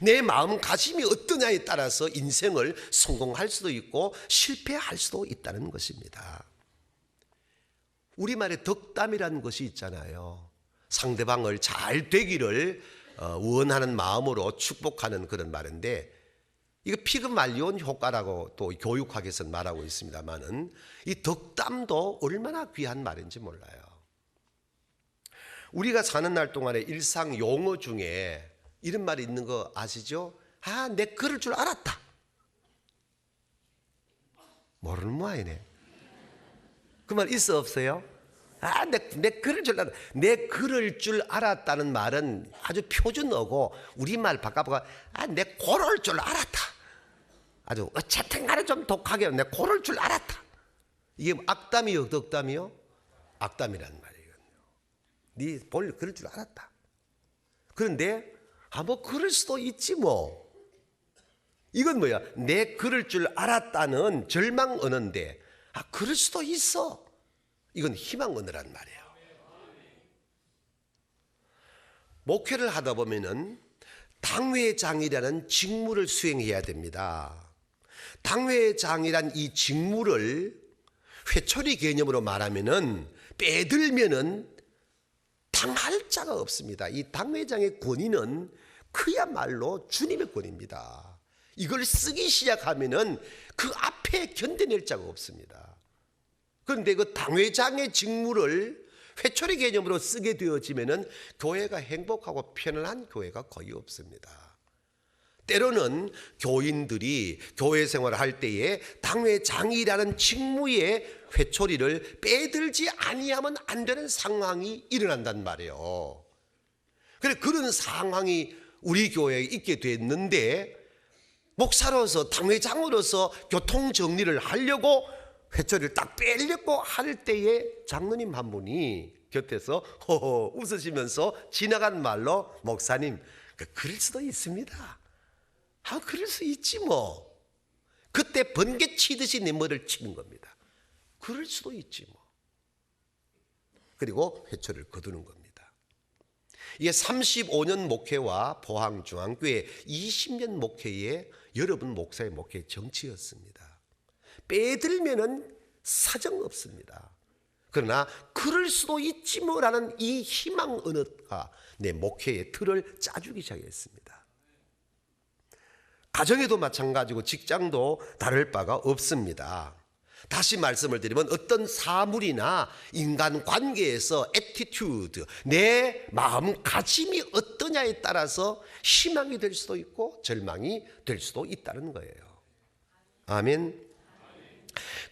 내 마음가짐이 어떠냐에 따라서 인생을 성공할 수도 있고 실패할 수도 있다는 것입니다. 우리말에 덕담이라는 것이 있잖아요. 상대방을 잘 되기를 원하는 마음으로 축복하는 그런 말인데, 이거 피그말리온 효과라고 또 교육학에서는 말하고 있습니다만은 이 덕담도 얼마나 귀한 말인지 몰라요. 우리가 사는 날 동안에 일상 용어 중에 이런 말이 있는 거 아시죠? 아, 내 그럴 줄 알았다. 모르는 모양이네. 그 말 있어 없어요? 아, 내 그럴 줄 알았다. 내 그럴 줄 알았다는 말은 아주 표준어고, 우리말 바꿔보고 아, 내 고럴 줄 알았다. 아주 어쨌든 간에 좀 독하게 내 고를 줄 알았다. 이게 악담이요 덕담이요? 악담이라는 말이거든요. 네 볼 그럴 줄 알았다. 그런데 뭐 그럴 수도 있지 뭐. 이건 뭐야? 내 그럴 줄 알았다는 절망 언어인데, 그럴 수도 있어. 이건 희망 언어란 말이에요. 목회를 하다 보면은 당회장이라는 직무를 수행해야 됩니다. 당회장이란 이 직무를 회초리 개념으로 말하면은 빼들면은 당할 자가 없습니다. 이 당회장의 권위는 그야말로 주님의 권위입니다. 이걸 쓰기 시작하면은 그 앞에 견뎌낼 자가 없습니다. 그런데 그 당회장의 직무를 회초리 개념으로 쓰게 되어지면은 교회가 행복하고 편안한 교회가 거의 없습니다. 때로는 교인들이 교회 생활을 할 때에 당회장이라는 직무의 회초리를 빼들지 아니하면 안 되는 상황이 일어난단 말이에요. 그런 상황이 우리 교회에 있게 됐는데, 목사로서 당회장으로서 교통 정리를 하려고 회초리를 딱 빼려고 할 때에 장로님 한 분이 곁에서 호호 웃으시면서 지나간 말로, 목사님 그럴 수도 있습니다. 그럴 수 있지 뭐. 그때 번개 치듯이 내 머리를 치는 겁니다. 그럴 수도 있지 뭐. 그리고 회초리를 거두는 겁니다. 이게 35년 목회와 포항중앙교회 20년 목회의 여러분 목사의 목회의 정치였습니다. 빼들면은 사정 없습니다. 그러나 그럴 수도 있지 뭐라는 이 희망 언어가 내 목회의 틀을 짜주기 시작했습니다. 가정에도 마찬가지고 직장도 다를 바가 없습니다. 다시 말씀을 드리면 어떤 사물이나 인간관계에서 애티튜드, 내 마음가짐이 어떠냐에 따라서 희망이 될 수도 있고 절망이 될 수도 있다는 거예요. 아멘.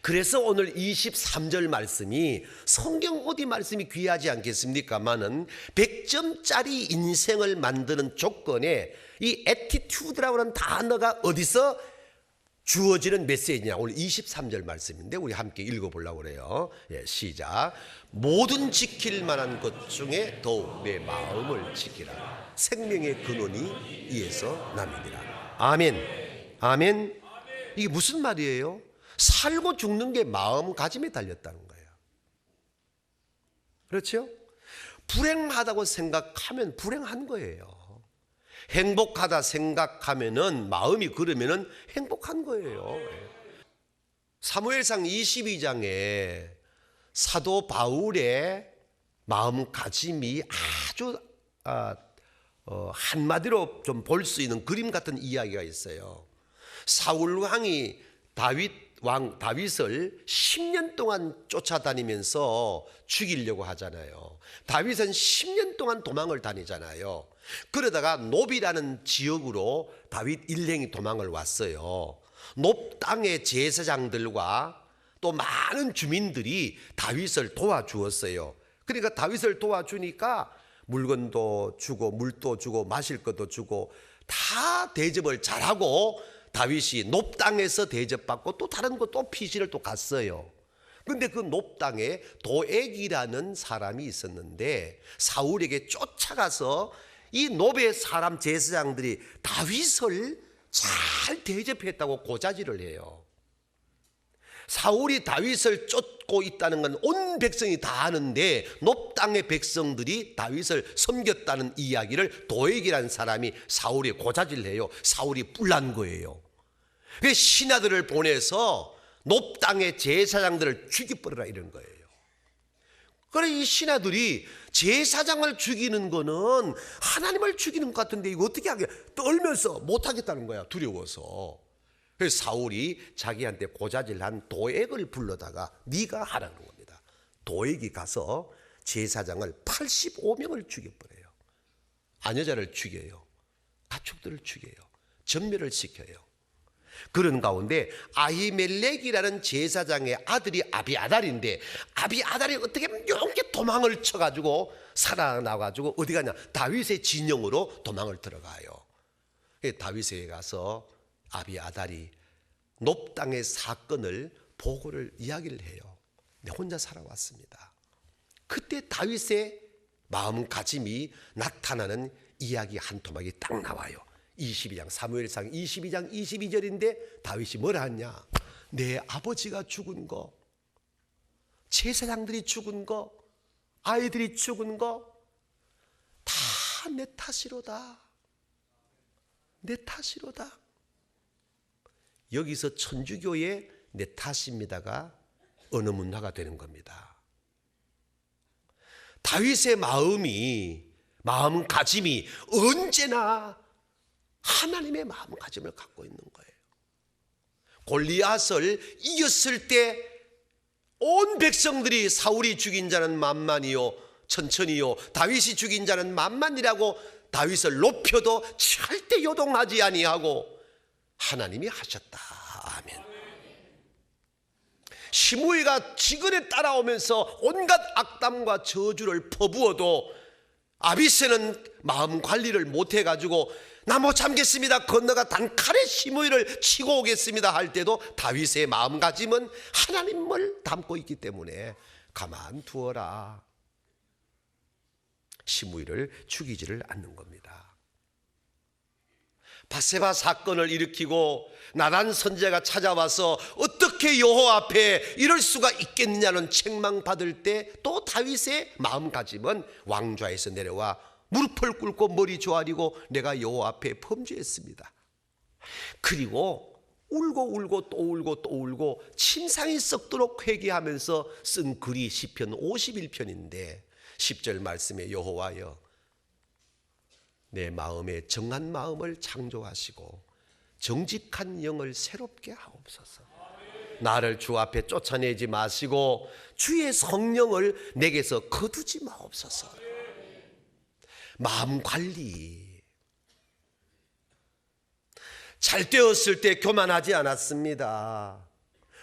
그래서 오늘 23절 말씀이 성경 어디 말씀이 귀하지 않겠습니까마는 100점짜리 인생을 만드는 조건에 이 애티튜드라고 하는 단어가 어디서 주어지는 메시지냐, 오늘 23절 말씀인데 우리 함께 읽어보려고 그래요. 시작. 모든 지킬 만한 것 중에 더욱 내 마음을 지키라. 생명의 근원이 이에서 남이니라. 아멘. 아멘. 이게 무슨 말이에요? 살고 죽는 게 마음가짐에 달렸다는 거예요. 그렇죠? 불행하다고 생각하면 불행한 거예요. 행복하다 생각하면은, 마음이 그러면은 행복한 거예요. 사무엘상 22장에 사도 바울의 마음가짐이 아주 한마디로 좀 볼 수 있는 그림 같은 이야기가 있어요. 사울 왕이 다윗을 10년 동안 쫓아다니면서 죽이려고 하잖아요. 다윗은 10년 동안 도망을 다니잖아요. 그러다가 놉이라는 지역으로 다윗 일행이 도망을 왔어요. 놉 땅의 제사장들과 또 많은 주민들이 다윗을 도와주었어요. 그러니까 다윗을 도와주니까 물건도 주고 물도 주고 마실 것도 주고 다 대접을 잘하고, 다윗이 놉 땅에서 대접받고 또 다른 곳 또 피신을 또 갔어요. 그런데 그 놉 땅에 도액이라는 사람이 있었는데, 사울에게 쫓아가서 이 놉의 사람 제사장들이 다윗을 잘 대접했다고 고자질을 해요. 사울이 다윗을 쫓고 있다는 건 온 백성이 다 아는데 놋 땅의 백성들이 다윗을 섬겼다는 이야기를 도액이라는 사람이 사울이 고자질해요. 사울이 뿔난 거예요. 그래서 신하들을 보내서 놋 땅의 제사장들을 죽여버려라 이런 거예요. 그래 이 신하들이 제사장을 죽이는 거는 하나님을 죽이는 것 같은데 이거 어떻게 하게 떨면서 못하겠다는 거야. 두려워서. 그래서 사울이 자기한테 고자질한 도액을 불러다가 네가 하라는 겁니다. 도액이 가서 제사장을 85명을 죽여버려요. 아녀자를 죽여요. 가축들을 죽여요. 전멸을 시켜요. 그런 가운데 아히멜렉이라는 제사장의 아들이 아비아달인데 아비아달이 어떻게 이렇게 도망을 쳐가지고 살아나가지고 어디 가냐 다윗의 진영으로 도망을 들어가요. 다윗에게 가서 아비아달이 놋 땅의 사건을 보고를 이야기를 해요. 내 혼자 살아왔습니다. 그때 다윗의 마음가짐이 나타나는 이야기 한 토막이 딱 나와요. 22장 사무엘상 22장 22절인데 다윗이 뭐라 하냐, 내 아버지가 죽은 거, 제사장들이 죽은 거, 아이들이 죽은 거 다 내 탓이로다. 내 탓이로다. 여기서 천주교의 내 탓입니다가 어느 문화가 되는 겁니다. 다윗의 마음가짐이 언제나 하나님의 마음가짐을 갖고 있는 거예요. 골리앗을 이겼을 때 온 백성들이 사울이 죽인 자는 만만이요 천천히요 다윗이 죽인 자는 만만이라고 다윗을 높여도 절대 요동하지 아니하고 하나님이 하셨다. 아멘. 시므이가 지근에 따라오면서 온갖 악담과 저주를 퍼부어도 아비새는 마음 관리를 못해가지고 나 못 참겠습니다. 건너가 단칼에 시므이를 치고 오겠습니다 할 때도 다윗의 마음가짐은 하나님을 담고 있기 때문에 가만두어라. 시므이를 죽이지를 않는 겁니다. 밧세바 사건을 일으키고 나단 선지자가 찾아와서 어떻게 여호와 앞에 이럴 수가 있겠느냐는 책망받을 때 또 다윗의 마음가짐은 왕좌에서 내려와 무릎을 꿇고 머리 조아리고 내가 여호와 앞에 범죄했습니다. 그리고 울고 또 울고 침상이 썩도록 회개하면서 쓴 글이 시편 51편인데 10절 말씀에 여호와여 내 마음에 정한 마음을 창조하시고 정직한 영을 새롭게 하옵소서. 나를 주 앞에 쫓아내지 마시고 주의 성령을 내게서 거두지 마옵소서. 마음 관리. 잘 되었을 때 교만하지 않았습니다.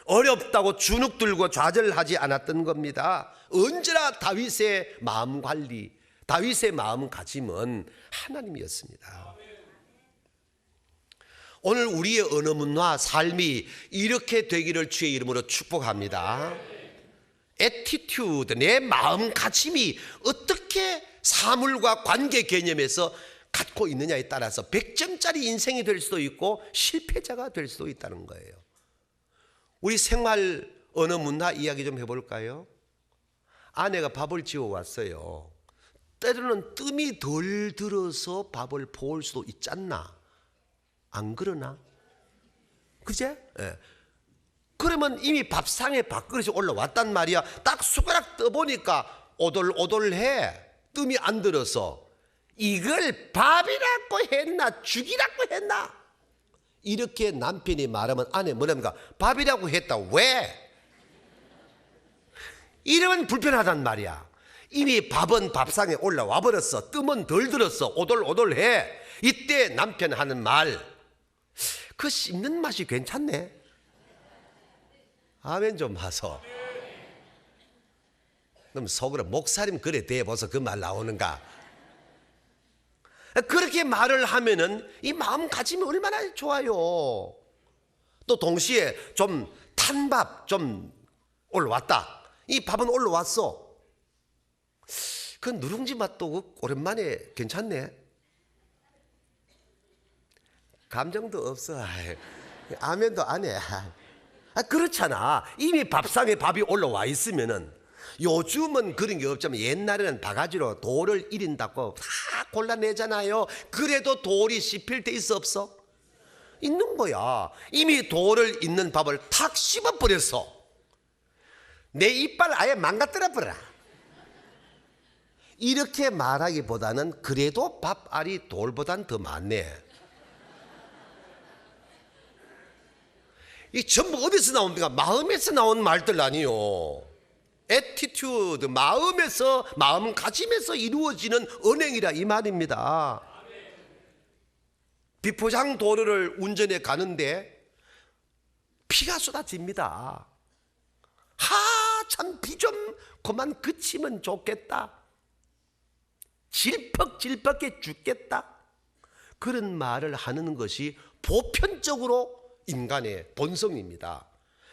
어렵다고 주눅 들고 좌절하지 않았던 겁니다. 언제나 다윗의 마음 관리, 다윗의 마음가짐은 하나님이었습니다. 오늘 우리의 언어 문화, 삶이 이렇게 되기를 주의 이름으로 축복합니다. 애티튜드, 내 마음가짐이 어떻게 사물과 관계 개념에서 갖고 있느냐에 따라서 100점짜리 인생이 될 수도 있고 실패자가 될 수도 있다는 거예요. 우리 생활 언어 문화 이야기 좀 해볼까요? 아내가 밥을 지어왔어요. 때로는 뜸이 덜 들어서 밥을 보을 수도 있잖나. 안 그러나? 그제? 네. 그러면 이미 밥상에 밥그릇이 올라왔단 말이야. 딱 숟가락 떠보니까 오돌오돌해. 뜸이 안 들어서 이걸 밥이라고 했나 죽이라고 했나? 이렇게 남편이 말하면 아내 뭐랍니까? 밥이라고 했다. 왜? 이러면 불편하단 말이야. 이미 밥은 밥상에 올라와 버렸어. 뜸은 덜 들었어. 오돌오돌해. 이때 남편 하는 말, 그 씹는 맛이 괜찮네. 아멘 좀 하소. 그럼 속으로 목사님 그래 대보소 그 말 나오는가? 그렇게 말을 하면은 이 마음가짐이 얼마나 좋아요. 또 동시에 좀 탄 밥 좀 올라왔다. 이 밥은 올라왔어. 그 누룽지 맛도 오랜만에 괜찮네. 감정도 없어. 아멘도 안 해. 그렇잖아. 이미 밥상에 밥이 올라와 있으면은. 요즘은 그런 게 없지만 옛날에는 바가지로 돌을 이린다고 다 골라내잖아요. 그래도 돌이 씹힐 때 있어 없어? 있는 거야. 이미 돌을 있는 밥을 탁 씹어버렸어. 내 이빨 아예 망가뜨려 버려라. 이렇게 말하기보다는 그래도 밥알이 돌보단 더 많네. 이 전부 어디서 나옵니까? 마음에서 나온 말들 아니요. 애티튜드, 마음가짐에서 이루어지는 언행이라 이 말입니다. 비포장 도로를 운전해 가는데 피가 쏟아집니다. 참 비 좀 그만 그치면 좋겠다. 질퍽질퍽해 죽겠다. 그런 말을 하는 것이 보편적으로 인간의 본성입니다.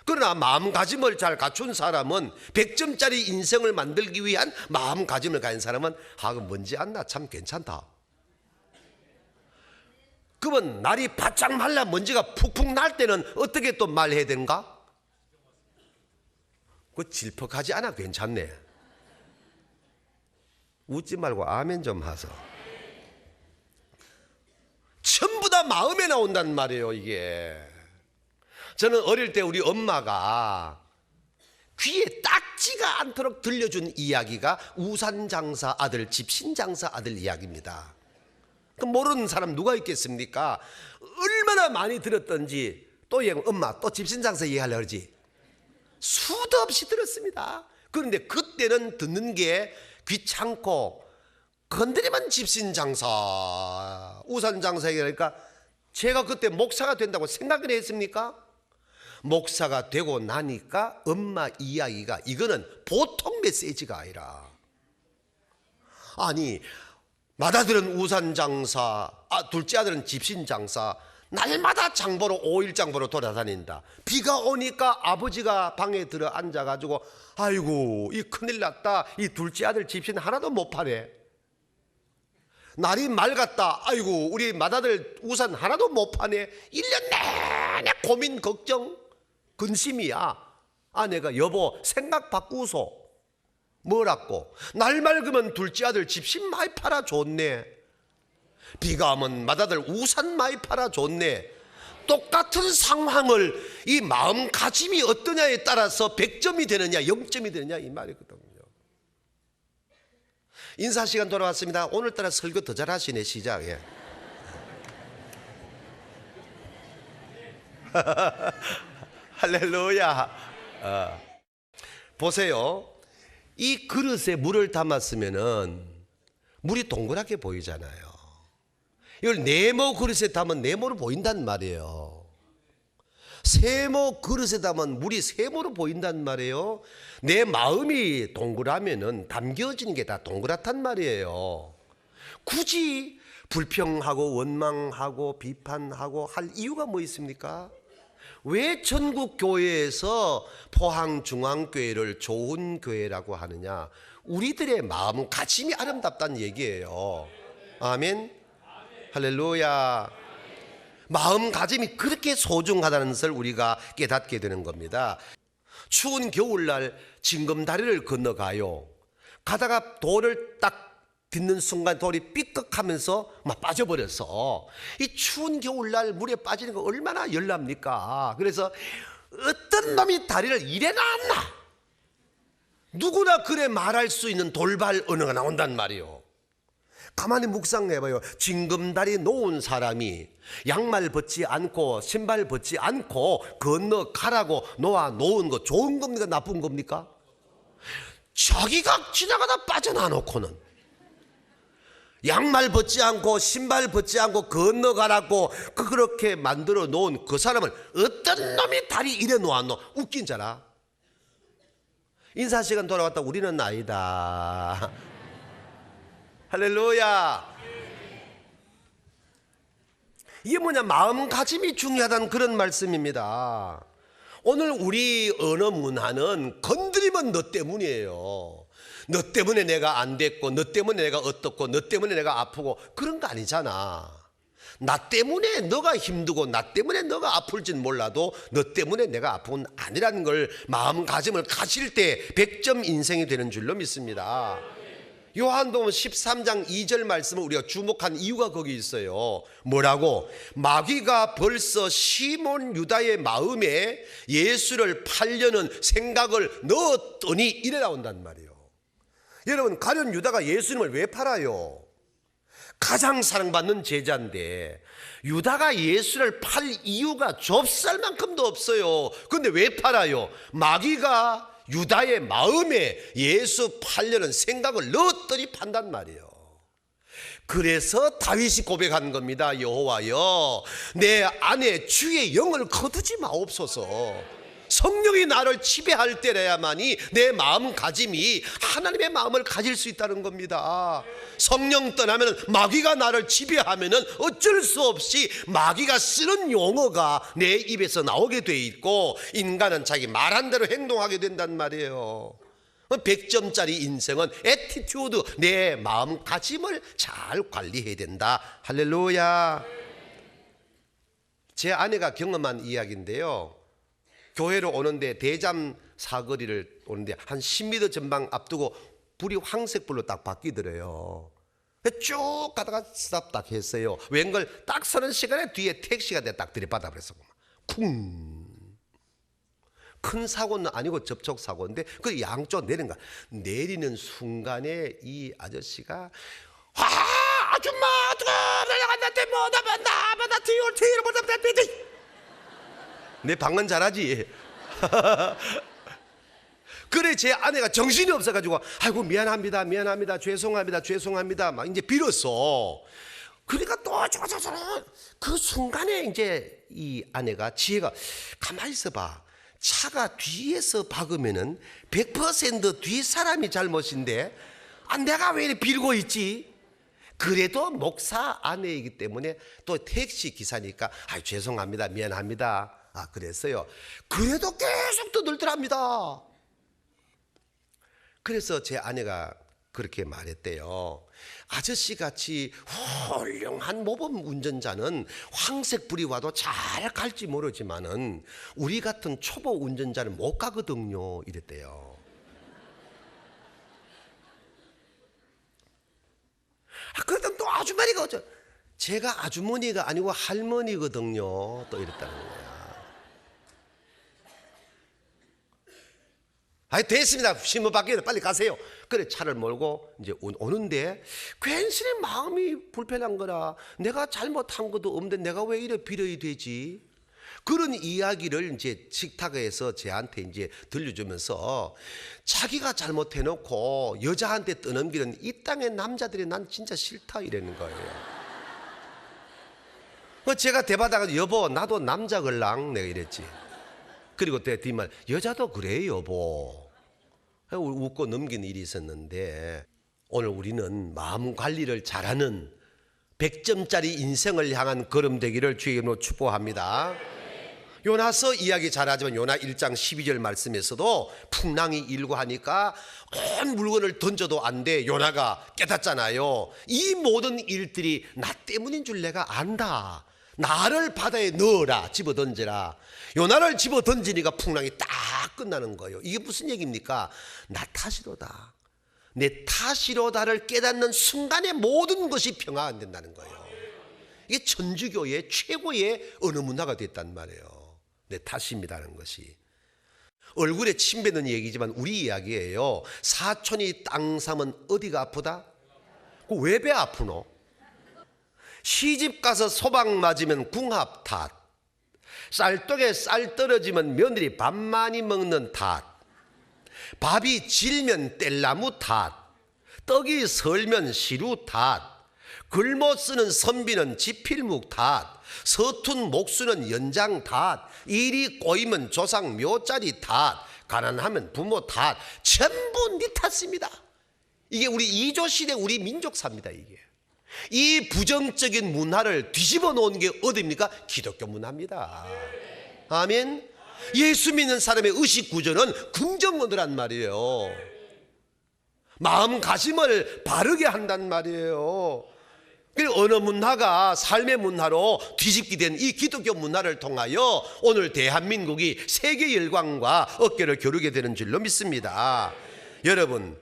그러나 마음가짐을 잘 갖춘 사람은 100점짜리 인생을 만들기 위한 마음가짐을 가진 사람은 뭔지 않나 참 괜찮다. 그러면 날이 바짝 말라 먼지가 푹푹 날 때는 어떻게 또 말해야 되는가? 질퍽하지 않아 괜찮네. 웃지 말고 아멘 좀 하소. 전부 다 마음에 나온단 말이에요. 이게 저는 어릴 때 우리 엄마가 귀에 딱지가 않도록 들려준 이야기가 우산장사 아들, 집신장사 아들 이야기입니다. 그럼 모르는 사람 누가 있겠습니까? 얼마나 많이 들었던지. 또 엄마 또 집신장사 얘기하려고 그러지. 수도 없이 들었습니다. 그런데 그때는 듣는 게 귀찮고 건드리면 집신장사, 우산장사 얘기하니까 제가 그때 목사가 된다고 생각을 했습니까? 목사가 되고 나니까 엄마 이야기가 이거는 보통 메시지가 아니라, 아니 맏아들은 우산장사, 둘째 아들은 집신장사, 날마다 장보러 5일 장보러 돌아다닌다. 비가 오니까 아버지가 방에 들어 앉아가지고 아이고 이 큰일 났다, 이 둘째 아들 집신 하나도 못 파네. 날이 맑았다, 아이고 우리 맏아들 우산 하나도 못 파네. 1년 내내 고민 걱정 근심이야. 아내가 여보 생각 바꾸소. 뭐라고? 날 맑으면 둘째 아들 집신 많이 팔아 좋네. 비가 오면 맏아들 우산 많이 팔아 좋네. 똑같은 상황을 이 마음가짐이 어떠냐에 따라서 100점이 되느냐 0점이 되느냐 이 말이거든요. 인사시간 돌아왔습니다. 오늘따라 설교 더 잘하시네. 시작해. 할렐루야. 보세요. 이 그릇에 물을 담았으면은 물이 동그랗게 보이잖아요. 이걸 네모 그릇에 담으면 네모로 보인단 말이에요. 세모 그릇에 담으면 물이 세모로 보인단 말이에요. 내 마음이 동그라면은 담겨지는 게 다 동그랗단 말이에요. 굳이 불평하고 원망하고 비판하고 할 이유가 뭐 있습니까? 왜 전국 교회에서 포항중앙교회를 좋은 교회라고 하느냐? 우리들의 마음가짐이 아름답다는 얘기예요. 아멘. 할렐루야. 마음가짐이 그렇게 소중하다는 것을 우리가 깨닫게 되는 겁니다. 추운 겨울날 징검다리를 건너가요. 가다가 돌을 딱 딛는 순간 돌이 삐걱하면서 막 빠져버려서, 이 추운 겨울날 물에 빠지는 거 얼마나 열납니까? 그래서 어떤 놈이 다리를 이래 놨나? 누구나 그래 말할 수 있는 돌발 언어가 나온단 말이에요. 가만히 묵상해봐요. 징검다리 놓은 사람이 양말 벗지 않고 신발 벗지 않고 건너가라고 놓은 거 좋은 겁니까? 나쁜 겁니까? 자기가 지나가다 빠져나놓고는 양말 벗지 않고 신발 벗지 않고 건너가라고 그렇게 만들어 놓은 그 사람을 어떤 놈이 다리 이래 놓았노? 웃긴 자라. 인사시간 돌아왔다 우리는 아니다. 할렐루야. 이게 뭐냐? 마음가짐이 중요하다는 그런 말씀입니다. 오늘 우리 언어 문화는 건드리면 너 때문이에요. 너 때문에 내가 안 됐고, 너 때문에 내가 어떻고, 너 때문에 내가 아프고, 그런 거 아니잖아. 나 때문에 너가 힘들고 나 때문에 너가 아플진 몰라도 너 때문에 내가 아픈 건 아니라는 걸 마음가짐을 가질 때 100점 인생이 되는 줄로 믿습니다. 요한복음 13장 2절 말씀을 우리가 주목한 이유가 거기 있어요. 뭐라고? 마귀가 벌써 시몬 유다의 마음에 예수를 팔려는 생각을 넣었더니 이래 나온단 말이에요. 여러분, 가룟 유다가 예수님을 왜 팔아요? 가장 사랑받는 제자인데 유다가 예수를 팔 이유가 좁쌀만큼도 없어요. 그런데 왜 팔아요? 마귀가 유다의 마음에 예수 팔려는 생각을 넣었더니 판단 말이에요. 그래서 다윗이 고백한 겁니다. 여호와여, 내 안에 주의 영을 거두지 마옵소서. 성령이 나를 지배할 때라야만이 내 마음가짐이 하나님의 마음을 가질 수 있다는 겁니다. 성령 떠나면 마귀가 나를 지배하면 어쩔 수 없이 마귀가 쓰는 용어가 내 입에서 나오게 돼 있고 인간은 자기 말한 대로 행동하게 된단 말이에요. 100점짜리 인생은 애티튜드, 내 마음가짐을 잘 관리해야 된다. 할렐루야. 제 아내가 경험한 이야기인데요. 교회로 오는데 대잠 사거리를 오는데 한 10m 전방 앞두고 불이 황색불로 딱 바뀌더래요. 쭉 가다가 스탑 딱 했어요. 웬걸 딱 서는 시간에 뒤에 택시가 딱 들이받아 버렸어. 쿵. 큰 사고는 아니고 접촉 사고인데 그 양쪽 내리는 거야. 내리는 순간에 이 아저씨가 아줌마 내려간다 뭐나 뒤로 내 방언 잘하지. 그래 제 아내가 정신이 없어가지고 아이고 미안합니다 죄송합니다 막 이제 빌었어. 그러니까 또 그 순간에 이제 이 아내가 지혜가 가만히 있어봐. 차가 뒤에서 박으면은 100% 뒤 사람이 잘못인데 내가 왜 이렇게 빌고 있지? 그래도 목사 아내이기 때문에 또 택시 기사니까 죄송합니다 미안합니다 그랬어요. 그래도 계속 떠들더랍니다. 그래서 제 아내가 그렇게 말했대요. 아저씨같이 훌륭한 모범 운전자는 황색불이 와도 잘 갈지 모르지만은 우리 같은 초보 운전자는 못 가거든요 이랬대요. 그랬더니 또 아주머니가 제가 아주머니가 아니고 할머니거든요 또 이랬다는 거야. 됐습니다. 신문 바뀌어요. 빨리 가세요. 그래 차를 몰고 이제 오는데 괜스레 마음이 불편한 거라. 내가 잘못한 것도 없는데 내가 왜 이래 빌어야 되지? 그런 이야기를 이제 식탁에서 제한테 이제 들려주면서 자기가 잘못해놓고 여자한테 떠넘기는 이 땅의 남자들이 난 진짜 싫다 이러는 거예요. 제가 대받아가지고 여보 나도 남자 걸랑 내가 이랬지. 그리고 뒷말 여자도 그래 여보 웃고 넘긴 일이 있었는데 오늘 우리는 마음 관리를 잘하는 100점짜리 인생을 향한 걸음 되기를 주의 이름으로 축복합니다. 요나서 이야기 잘하지만 요나 1장 12절 말씀에서도 풍랑이 일고 하니까 온 물건을 던져도 안 돼. 요나가 깨닫잖아요. 이 모든 일들이 나 때문인 줄 내가 안다. 나를 바다에 넣어라. 집어던져라. 요나를 집어던지니까 풍랑이 딱 끝나는 거예요. 이게 무슨 얘기입니까? 나 탓이로다. 내 탓이로다를 깨닫는 순간에 모든 것이 평화가 된다는 거예요. 이게 천주교의 최고의 언어 문화가 됐단 말이에요. 내 탓입니다라는 것이. 얼굴에 침 뱉는 얘기지만 우리 이야기예요. 사촌이 땅 사면 어디가 아프다? 왜 배 아프노? 시집 가서 소박 맞으면 궁합 탓. 쌀떡에 쌀 떨어지면 며느리 밥 많이 먹는 탓. 밥이 질면 뗄나무 탓. 떡이 설면 시루 탓. 글못 쓰는 선비는 지필묵 탓. 서툰 목수는 연장 탓. 일이 꼬이면 조상 묘자리 탓. 가난하면 부모 탓. 전부 네 탓입니다. 이게 우리 이조시대 우리 민족사입니다. 이게 이 부정적인 문화를 뒤집어 놓은 게 어디입니까? 기독교 문화입니다. 아멘. 예수 믿는 사람의 의식 구조는 긍정 언어란 말이에요. 마음가짐을 바르게 한단 말이에요. 언어 문화가 삶의 문화로 뒤집게 된 이 기독교 문화를 통하여 오늘 대한민국이 세계 열강과 어깨를 겨루게 되는 줄로 믿습니다. 여러분,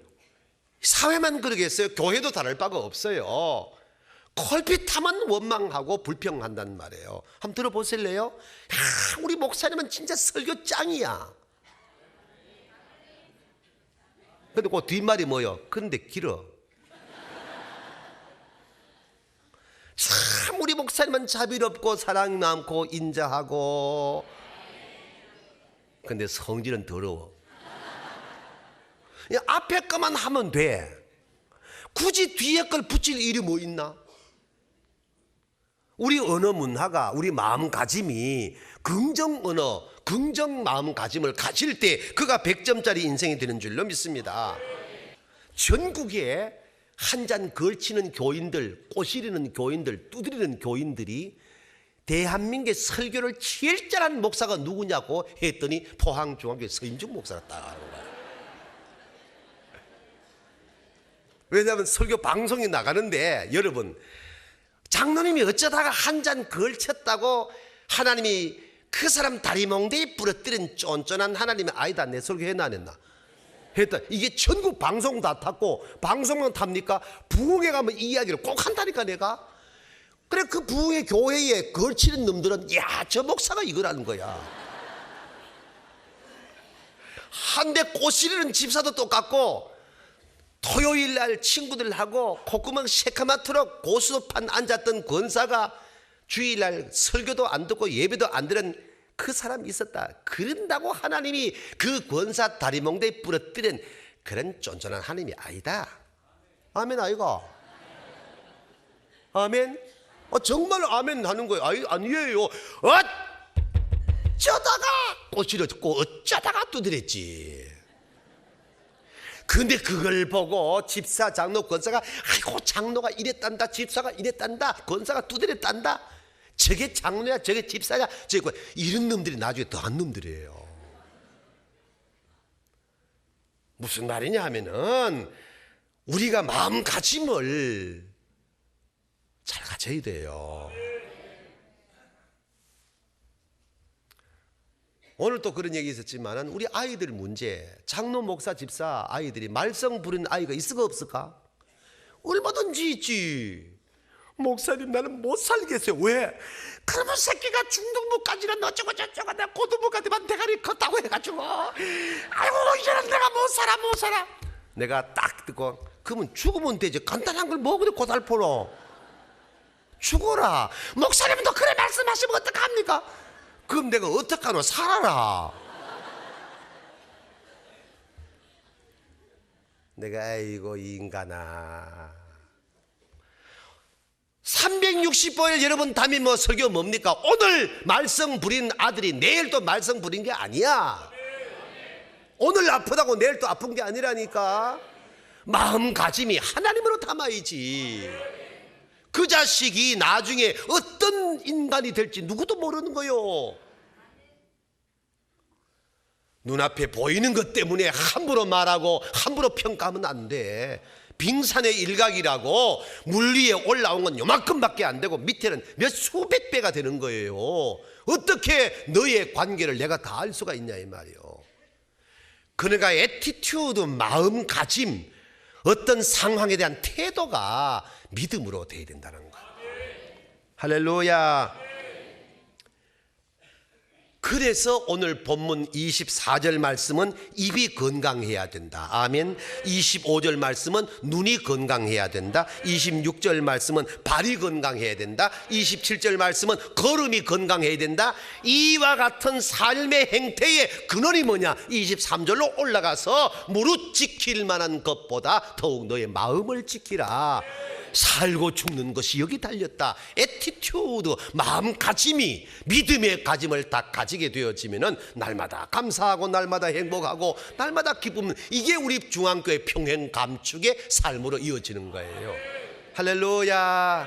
사회만 그러겠어요? 교회도 다를 바가 없어요. 콜핏하면 원망하고 불평한단 말이에요. 한번 들어보실래요? 우리 목사님은 진짜 설교 짱이야. 근데 그 뒷말이 뭐요? 그런데 길어. 참 우리 목사님은 자비롭고 사랑 많고 인자하고, 근데 성질은 더러워. 앞에 것만 하면 돼. 굳이 뒤에 걸 붙일 일이 뭐 있나? 우리 언어 문화가, 우리 마음가짐이 긍정 언어, 긍정 마음가짐을 가질 때 그가 100점짜리 인생이 되는 줄로 믿습니다. 전국에 한 잔 걸치는 교인들, 꼬시리는 교인들, 두드리는 교인들이 대한민국의 설교를 제일 잘하는 목사가 누구냐고 했더니 포항중앙교회 서인중 목사가 딱 하는 거야. 왜냐하면 설교 방송이 나가는데, 여러분, 장로님이 어쩌다가 한 잔 걸쳤다고 하나님이 그 사람 다리 몽대에 부러뜨린 쫀쫀한 하나님의 아이다, 내 설교했나 안 했나? 했다. 이게 전국 방송 다 탔고, 방송만 탑니까? 부흥회 가면 이 이야기를 꼭 한다니까 내가. 그래, 그 부흥회 교회에 걸치는 놈들은 야, 저 목사가 이거라는 거야. 한데 꼬시리는 집사도 똑같고, 토요일 날 친구들하고 콧구멍 새카맣도록 고수판 앉았던 권사가 주일날 설교도 안 듣고 예배도 안 드는 그 사람이 있었다. 그런다고 하나님이 그 권사 다리몽대에 부러뜨린 그런 쫀쫀한 하나님이 아니다. 아멘 아이가? 아멘? 정말 아멘 하는 거예요. 아니에요. 어쩌다가 꼬시렸고 어쩌다가 두드렸지. 근데 그걸 보고 집사, 장로, 권사가 아이고 장로가 이랬단다, 집사가 이랬단다, 권사가 두드렸단다, 저게 장로야, 저게 집사야, 저게 이런 놈들이 나중에 더한 놈들이에요. 무슨 말이냐 하면은 우리가 마음가짐을 잘 가져야 돼요. 오늘 또 그런 얘기 있었지만 우리 아이들 문제, 장로, 목사, 집사 아이들이 말썽 부리는 아이가 있을까 없을까? 얼마든지 있지. 목사님 나는 못 살겠어요. 왜? 그러면 새끼가 중등부까지는 어쩌고 저쩌고 내가 고등부까지만 대가리 컸다고 해가지고 아이고 이제는 내가 못 살아. 내가 딱 듣고 그러면 죽으면 되지. 간단한 걸 뭐 그래 고달포로 죽어라. 목사님도 그래 말씀하시면 어떡합니까? 그럼 내가 어떡하노? 살아라. 내가 아이고 이 인간아, 365일 여러분 담임 뭐 설교 뭡니까? 오늘 말썽 부린 아들이 내일 또 말썽 부린 게 아니야. 오늘 아프다고 내일 또 아픈 게 아니라니까. 마음가짐이 하나님으로 담아야지. 그 자식이 나중에 어떤 인간이 될지 누구도 모르는 거요. 눈앞에 보이는 것 때문에 함부로 말하고 함부로 평가하면 안 돼. 빙산의 일각이라고 물 위에 올라온 건 요만큼밖에 안 되고 밑에는 몇 수백 배가 되는 거예요. 어떻게 너의 관계를 내가 다 알 수가 있냐 이 말이요. 그러니까 애티튜드, 마음가짐, 어떤 상황에 대한 태도가 믿음으로 돼야 된다는 거예요. 할렐루야. 그래서 오늘 본문 24절 말씀은 입이 건강해야 된다. 아멘. 25절 말씀은 눈이 건강해야 된다. 26절 말씀은 발이 건강해야 된다. 27절 말씀은 걸음이 건강해야 된다. 이와 같은 삶의 행태의 근원이 뭐냐? 23절로 올라가서 무릇 지킬 만한 것보다 더욱 너의 마음을 지키라. 살고 죽는 것이 여기 달렸다. 애티튜드, 마음가짐이 믿음의 가짐을 다 가지게 되어지면은 날마다 감사하고 날마다 행복하고 날마다 기쁨, 이게 우리 중앙교회 평행 감축의 삶으로 이어지는 거예요. 할렐루야.